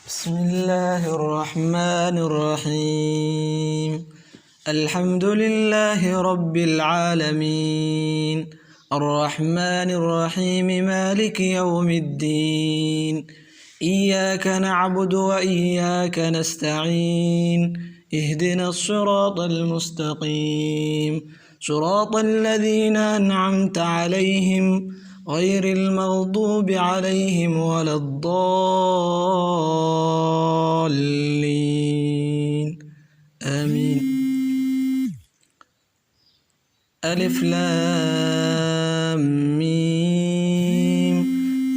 بسم الله الرحمن الرحيم. الحمد لله رب العالمين، الرحمن الرحيم، مالك يوم الدين. إياك نعبد وإياك نستعين، اهدنا الصراط المستقيم، صراط الذين أنعمت عليهم غير المغضوب عليهم ولا الضالين، آمين. ألف لام ميم،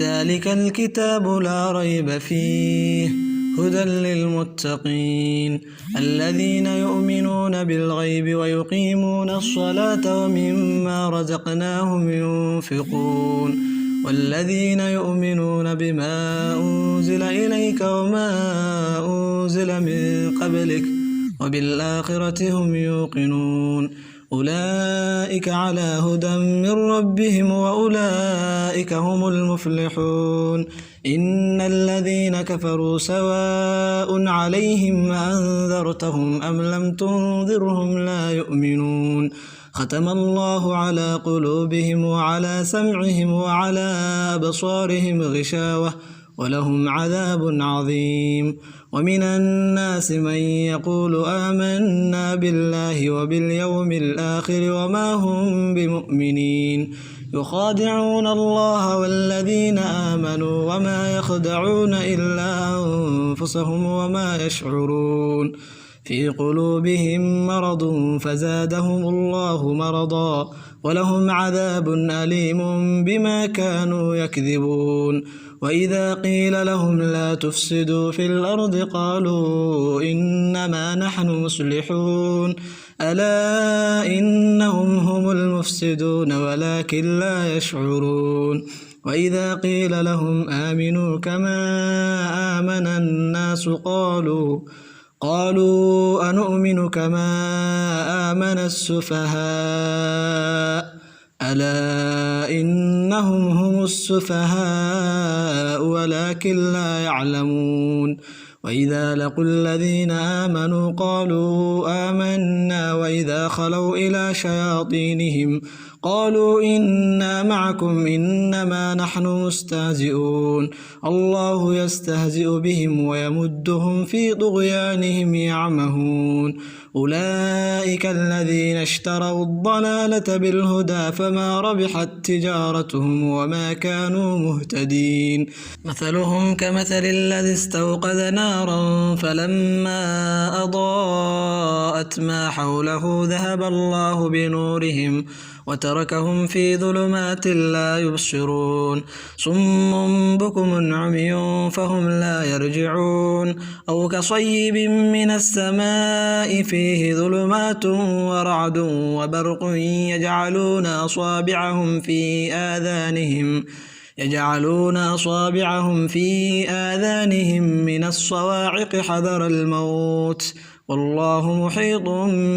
ذلك الكتاب لا ريب فيه هدى للمتقين الذين يؤمنون بالغيب ويقيمون الصلاة ومما رزقناهم ينفقون والذين يؤمنون بما أنزل إليك وما أنزل من قبلك وبالآخرة هم يوقنون أولئك على هدى من ربهم وأولئك هم المفلحون. إن الذين كفروا سواء عليهم أنذرتهم أم لم تنذرهم لا يؤمنون. ختم الله على قلوبهم وعلى سمعهم وعلى أبصارهم غشاوة ولهم عذاب عظيم. ومن الناس من يقول آمنا بالله وباليوم الآخر وما هم بمؤمنين يخادعون الله والذين آمنوا وما يخدعون إلا أنفسهم وما يشعرون. في قلوبهم مرض فزادهم الله مرضا ولهم عذاب أليم بما كانوا يكذبون. وإذا قيل لهم لا تفسدوا في الأرض قالوا إنما نحن مصلحون ألا إنهم هم المفسدون ولكن لا يشعرون. وإذا قيل لهم آمنوا كما آمن الناس قالوا أنؤمن كما آمن السفهاء ألا إنهم هم السفهاء ولكن لا يعلمون. وإذا لقوا الذين آمنوا قالوا آمنا وإذا خلوا إلى شياطينهم قالوا إنا معكم إنما نحن مستهزئون الله يستهزئ بهم ويمدهم في طغيانهم يعمهون. أولئك الذين اشتروا الضلالة بالهدى فما ربحت تجارتهم وما كانوا مهتدين. مثلهم كمثل الذي استوقد نارا فلما أضاءت ما حوله ذهب الله بنورهم وتركهم في ظلمات لا يبصرون. صم بكم عمي فهم لا يرجعون. أو كصيب من السماء فيه ظلمات ورعد وبرق يجعلون أصابعهم في آذانهم من الصواعق حذر الموت والله محيط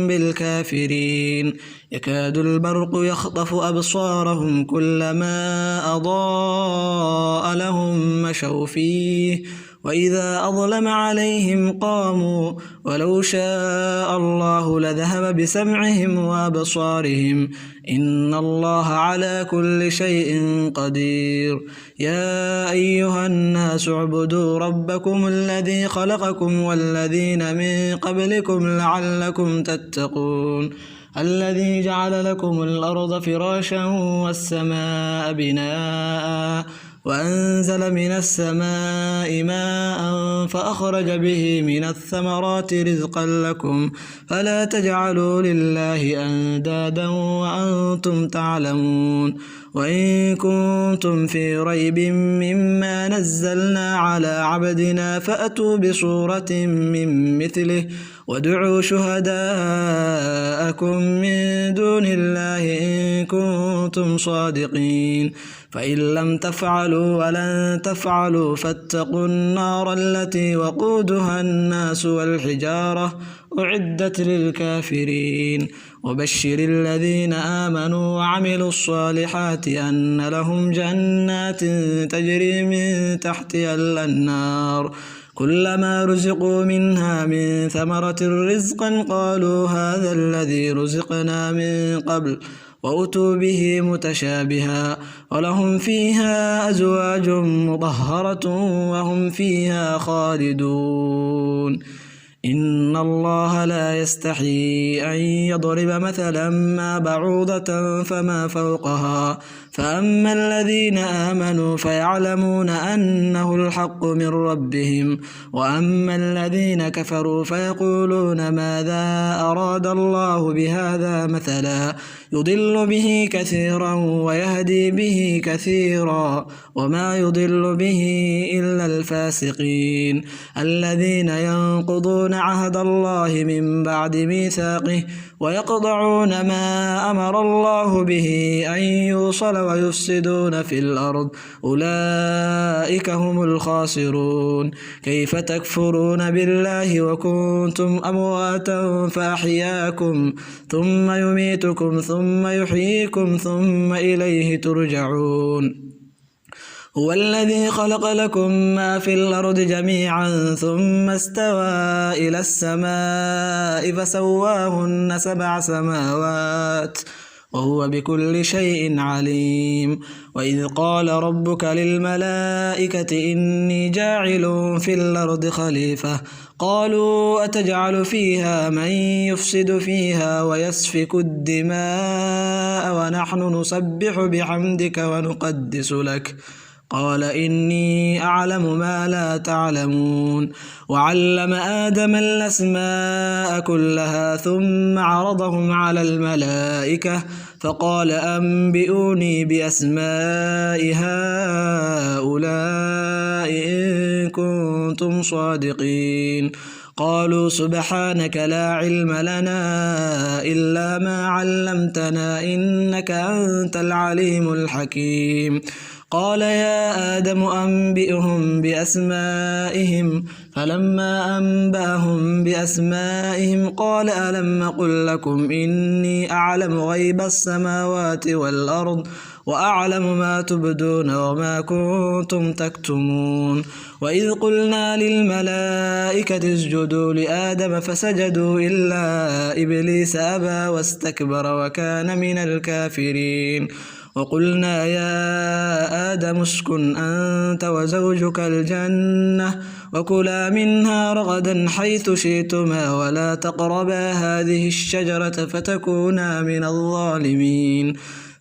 بالكافرين. يكاد البرق يخطف أبصارهم كلما أضاء لهم مشوا فيه وإذا أظلم عليهم قاموا ولو شاء الله لذهب بسمعهم وأبصارهم إن الله على كل شيء قدير. يا أيها الناس اعبدوا ربكم الذي خلقكم والذين من قبلكم لعلكم تتقون الذي جعل لكم الأرض فراشا والسماء بناء وأنزل من السماء ماء فأخرج به من الثمرات رزقا لكم فلا تجعلوا لله أندادا وأنتم تعلمون. وإن كنتم في ريب مما نزلنا على عبدنا فأتوا بصورة من مثله وادعوا شهداءكم من دون الله إن كنتم صادقين فإن لم تفعلوا ولن تفعلوا فاتقوا النار التي وقودها الناس والحجارة أعدت للكافرين. وبشر الذين آمنوا وعملوا الصالحات أن لهم جنات تجري من تحتها الأنهار كلما رزقوا منها من ثمرة رزقا قالوا هذا الذي رزقنا من قبل وأتوا به متشابها ولهم فيها أزواج مطهرة وهم فيها خالدون إن الله لا يستحيي أن يضرب مثلا ما بعوضة فما فوقها فأما الذين آمنوا فيعلمون أنه الحق من ربهم وأما الذين كفروا فيقولون ماذا أراد الله بهذا مثلا يضل به كثيرا ويهدي به كثيرا وما يضل به إلا الفاسقين الذين ينقضون عهد الله من بعد ميثاقه ويقطعون ما أمر الله به أن يوصل ويفسدون في الأرض أولئك هم الخاسرون كيف تكفرون بالله وكنتم أمواتا فأحياكم ثم يميتكم ثم يحييكم ثم إليه ترجعون هو الذي خلق لكم ما في الأرض جميعا ثم استوى إلى السماء فسواهن 7 سماوات وهو بكل شيء عليم وإذ قال ربك للملائكة إني جاعل في الأرض خليفة قالوا أتجعل فيها من يفسد فيها ويسفك الدماء ونحن نسبح بحمدك ونقدس لك قال إني أعلم ما لا تعلمون وعلم آدم الأسماء كلها ثم عرضهم على الملائكة فقال أنبئوني بأسماء هؤلاء إن كنتم صادقين قالوا سبحانك لا علم لنا إلا ما علمتنا إنك أنت العليم الحكيم قال يا آدم أنبئهم بأسمائهم فلما أنبأهم بأسمائهم قال ألم أقل لكم إني أعلم غيب السماوات والأرض وأعلم ما تبدون وما كنتم تكتمون وإذ قلنا للملائكة اسجدوا لآدم فسجدوا إلا إبليس أبى واستكبر وكان من الكافرين وقلنا يا آدم اسكن أنت وزوجك الجنة وكلا منها رغدا حيث شئتما ولا تقربا هذه الشجرة فتكونا من الظالمين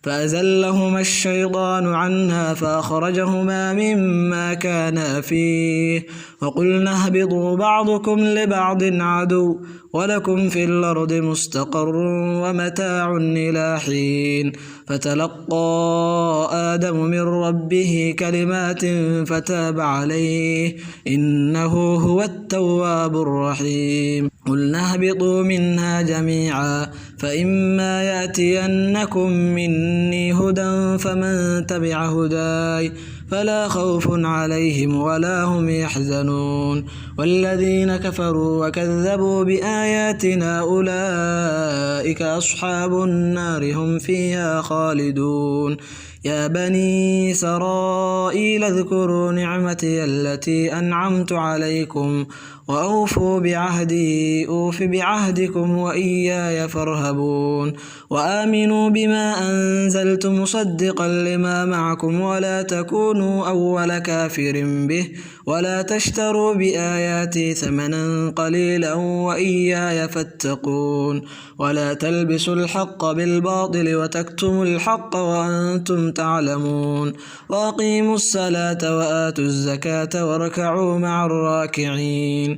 فأزلهما الشيطان عنها فأخرجهما مما كانا فيه وقلنا اهبطوا بعضكم لبعض عدو ولكم في الأرض مستقر ومتاع إلى حين فتلقى آدم من ربه كلمات فتاب عليه إنه هو التواب الرحيم قلنا اهبطوا منها جميعا فإما يأتينكم مني هدى فمن تبع هداي فلا خوف عليهم ولا هم يحزنون والذين كفروا وكذبوا بآياتنا أولئك أصحاب النار هم فيها خالدون يا بني إسرائيل اذكروا نعمتي التي أنعمت عليكم وأوفوا بعهدي أوف بعهدكم وإياي فارهبون وآمنوا بما أنزلت مصدقا لما معكم ولا تكونوا أول كافر به ولا تشتروا بآياتي ثمنا قليلا وإياي فاتقون ولا تلبسوا الحق بالباطل وتكتموا الحق وأنتم تعلمون وأقيموا الصلاة وآتوا الزكاة واركعوا مع الراكعين